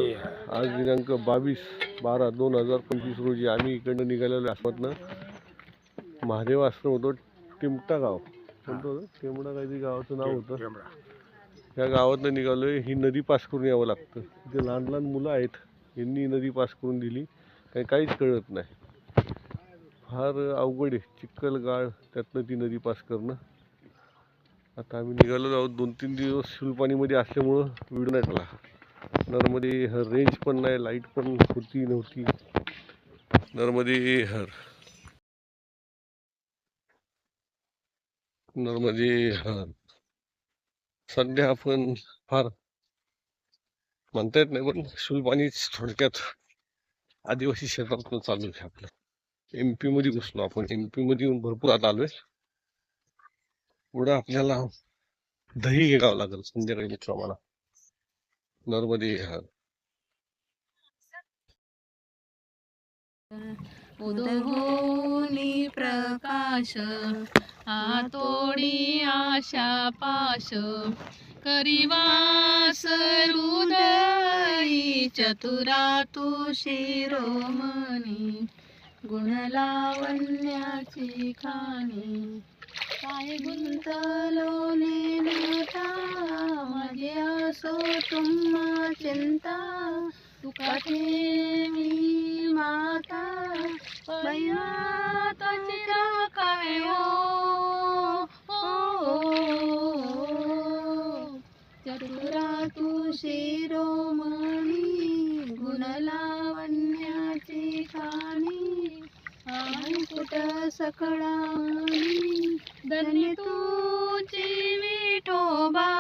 आज दिनांक 22/12/2025 रोजी आम्ही इकडनं निघालेलो आसपासनं महादेव आश्रम होतो टिमटा गाव म्हणतो टेमडा काहीतरी गावाचं नाव होतं. या गावातनं निघालोय. ही नदी पास करून यावं लागतं. इथे लहान लहान मुलं आहेत, यांनी नदी पास करून दिली, काहीच कळत नाही. फार अवघड आहे, चिखल गाळ त्यातनं ती नदी पास करणं. आता आम्ही निघालो आहोत. 2-3 दिवस शुलपाणीमध्ये असल्यामुळं व्हिडिओ नाही झाला. नर्मदे हर रेंज पण नाही, लाईट पण होती नव्हती. नर्मदे हर नर्मदे हर. सध्या आपण फार म्हणता येत नाही, पण शुलपाणीच थोडक्यात आदिवासी क्षेत्रातून चालू आहे आपलं. MP मध्ये घुसलो आपण. MP मध्ये येऊन भरपूर आता आलोय. पुढं आपल्याला दही घ्यावं लागेल संध्याकाळी मित्र आम्हाला. नर्मदे हर. उदहोनी प्रकाश आतोडी आशा पाश करिवास हृदयी चतुरा तू शिरोमणी गुणलावण्याची खाणी काय गुंतलो नेता माझे असो तुम्हा चिंता तुका ठेवी माता बैनाथ चिरा काय चतुरा तू शिरोमणी गुणलावण्याची खाणी कुट सकळामणी धन्य तुची विठोबा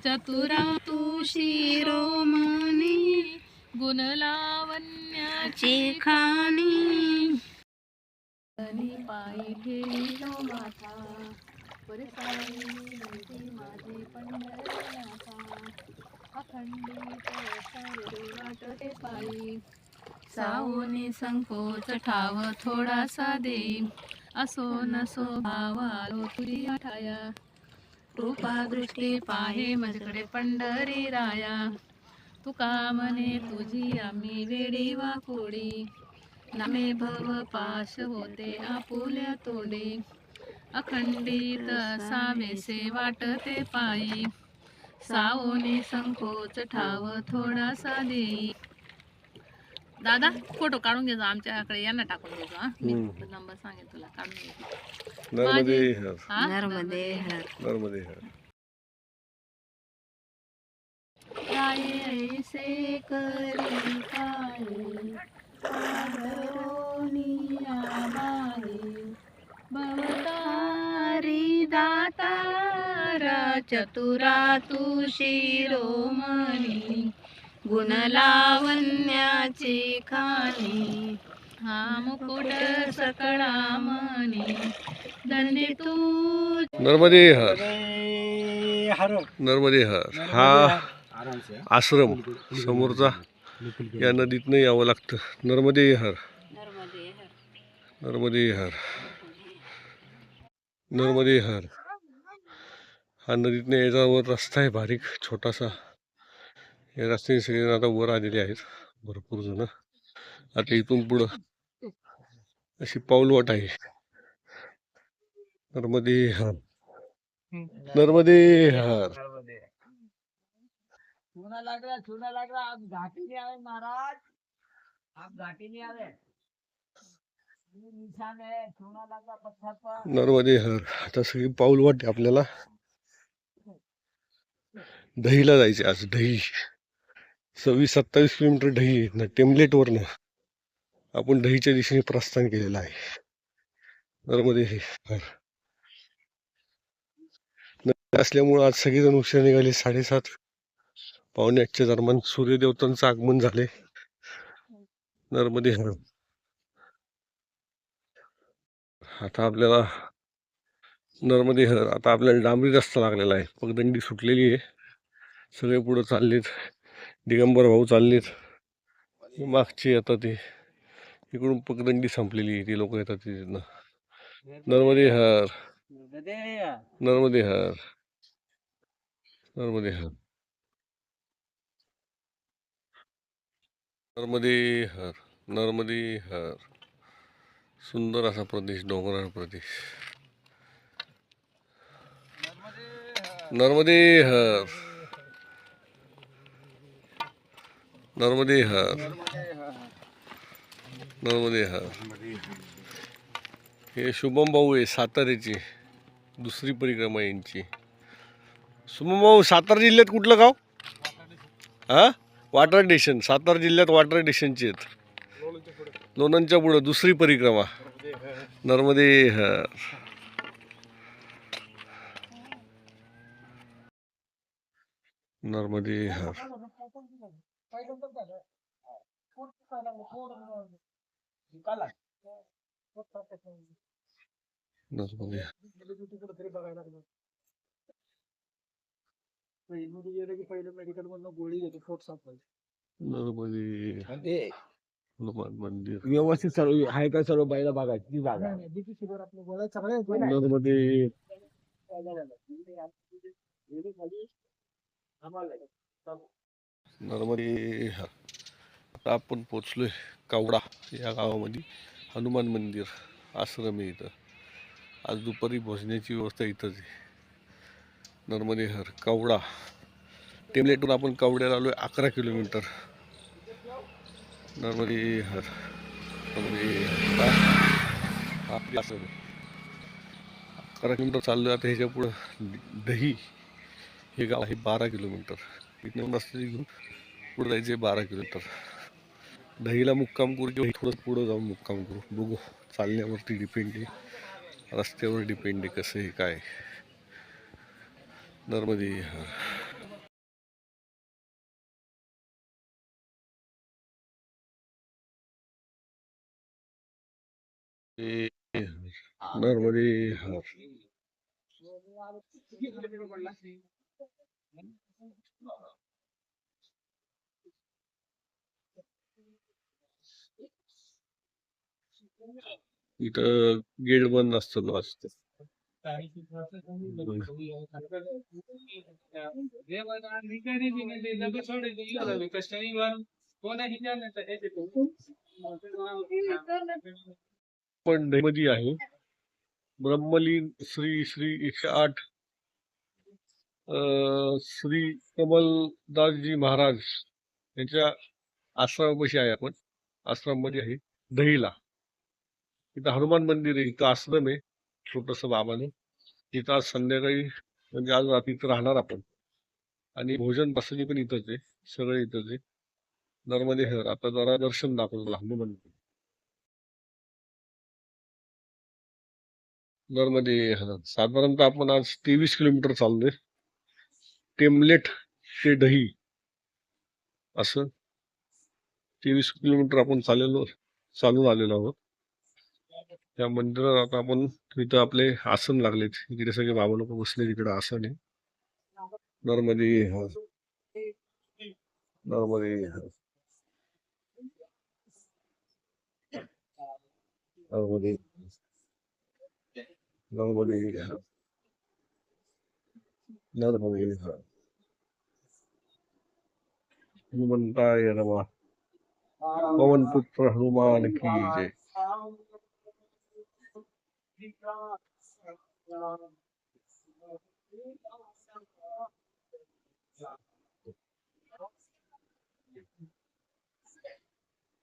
चतुरा तू शिरोमणी गुणलावण्याची खाणी पायी ठेविलो माथा परसाई माझे पंढरनाथा अखंडित वाटते पायी सावनी संकोच ठाव थोडासा देई असो नसो भावालो तुरी ठाया कृपा दृष्टी पाहे माझ्याकडे पंढरी राया तुका म्हणे तुझी आम्ही वेडी वाकोडी नामे भव पाश होते आपुल्या तोडे अखंडित सावेसे वाटते पायी सावनी संकोच ठाव थोडासा देई. दादा फोटो काढून घ्यायचो आमच्याकडे, यांना टाकून द्यायचो. हा मी नंबर सांगेल तुला, काढून घ्यायचो. नर्मदे हर. नर्मदे हर. नर्मदे हर. ऐसे करी पायी आदरोनी आबाई भवतारी दातारा चतुरा तू शिरोमणी गुणलावण्याची खाणी हा मुकुट सकळामणी धन्य तू. नर्मदे हर. नर्मदे हर. हा आश्रम समोरचा, या नदीतनं यावं लागतं. नर्मदे हर. नर्मदे हर. नर्मदे हर. हा नदीतनं यायचा वर रस्ता आहे, बारीक छोटासा. या रस्त्याने सगळे आता वर आलेले आहेत भरपूर जण. आता इथून पुढं अशी पाऊलवाट आहे. नर्मदे हर. नर्मदे हर. चूना लग रहा आप घाटी नहीं आवे महाराज, आप घाटी नहीं आवे, निशान है चूना लग रहा पत्थर पर. नर्मदे हर. आता सगळी पाऊलवाट आहे आपल्याला. दहीला जायचे आज. दही 26-27 किलोमीटर दही आहे ना, टेम्पलेटवरनं आपण दहीच्या दिशेने प्रस्थान केलेलं आहे. नर्मदे हर. असल्यामुळं आज सगळेजण उशीर निघाले. 7:30-8:45च्या दरम्यान सूर्यदेवतांचं आगमन झाले. नर्मदे हर. आता आपल्याला नर्मदे हर. आता आपल्याला डांबरी रस्ता लागलेला आहे. पगदंडी सुटलेली आहे. सगळे पुढं चाललेत. दिगंबर भाऊ चाललेत मागचे. आता ते इकडून पगदंडी संपलेली आहे, ते लोक येतात तिथनं. नर्मदे हर. नर्मदे हर. नर्मदे हर, नर्मदे हर, नर्मदे हर. सुंदर असा प्रदेश, डोंगराळ प्रदेश. नर्मदे हर, नर्मदे हर, नर्मदे हर. हे शुभम भाऊ आहे साताऱ्याची, दुसरी परिक्रमा यांची. शुभम भाऊ, सातारा जिल्ह्यात कुठलं गाव? हा, वाटर स्टेशन. सातारा जिल्ह्यात वाटर स्टेशनचे आहेत. लोणंदच्या पुढं दुसरी परिक्रमा. नर्मदे हर. नर्मदे हर. नर्मदे हर. नर्मदे हनुमान मंदिर. व्यवस्थित सर्व आहे का सर्व बैला बघायची ती जागा नर्मदे नर्मदे हर. आता आपण पोचलोय कावडा या गावामध्ये. हनुमान मंदिर आश्रम आहे इथं. आज दुपारी भोजनाची व्यवस्था इथंच आहे. नर्मदे हर, कावडा. टेमलेटून आपण कावड्याला आलोय, 11 किलोमीटर. नर्मदे हर, नर्मदे हर. आपली आश्रम आहे. 11 किलोमीटर चाललोय आता. ह्याच्या पुढं दही हे गाव आहे, 12 किलोमीटर. इथून रस्ते घेऊन पुढे जायचे 12 किलोमीटर. दहीला मुक्काम करू किंवा थोडं पुढं जाऊन मुक्काम करू, बघू. चालण्यावरती डिपेंड आहे, रस्त्यावर डिपेंड आहे कसं आहे काय. नर्मदे हर. नर्मदे हर. इथं गेट बंद असतं वाजतं. पण मध्ये आहे ब्रह्मलीन श्री श्री 108 श्री कमलदासजी महाराज यांच्या आश्रमापाशी आहे आपण. आश्रममध्ये आहे दहीला. इथं हनुमान मंदिर आहे, इथं आश्रम आहे छोटस बाबाने. इथं आज संध्याकाळी म्हणजे आज रात्री इथं राहणार आपण. आणि भोजन पासणी पण इथंच आहे, सगळे इथंच आहे. नर्मदे हर. आता जरा दर्शन दाखवलं हनुमान. नर्मदे हर. साधारणतः आपण आज 23 किलोमीटर चाललोय. टेमलेट ते दही असं 23 किलोमीटर आपण चालून आलेलो आहोत. त्या मंदिरात आता आपण तिथं आपले आसन लागलेत. इकडे सगळे बाबा लोक बसले, तिकडे आसन आहे. नर्मदे हर, नर्मदे हर, नर्मदे, नर्मदे हर, नर्मदे हर. हनुमंताय नमः. पवन पुत्र हनुमान की जय.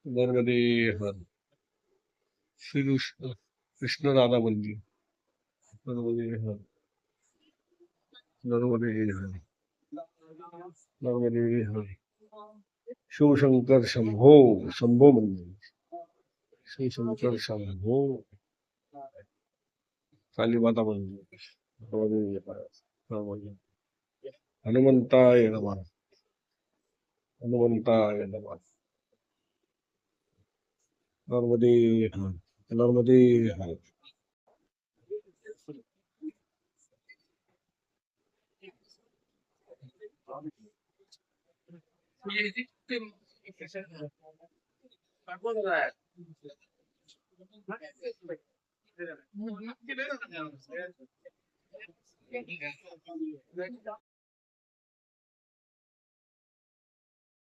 नर्मदे हर. श्री कृष्ण राधा मंदिर. नर्मदे हर, नर्मदे हर, नर्मदे हर. शिवशंकर शंभो, शंभो मंदिर. शिवशंकर शंभो. कालीमाता मंदिर. नर्मदे हर, नर्मदे. हनुमंताय नमः, हनुमंताय नमः. नर्मदे हर, नर्मदे हर.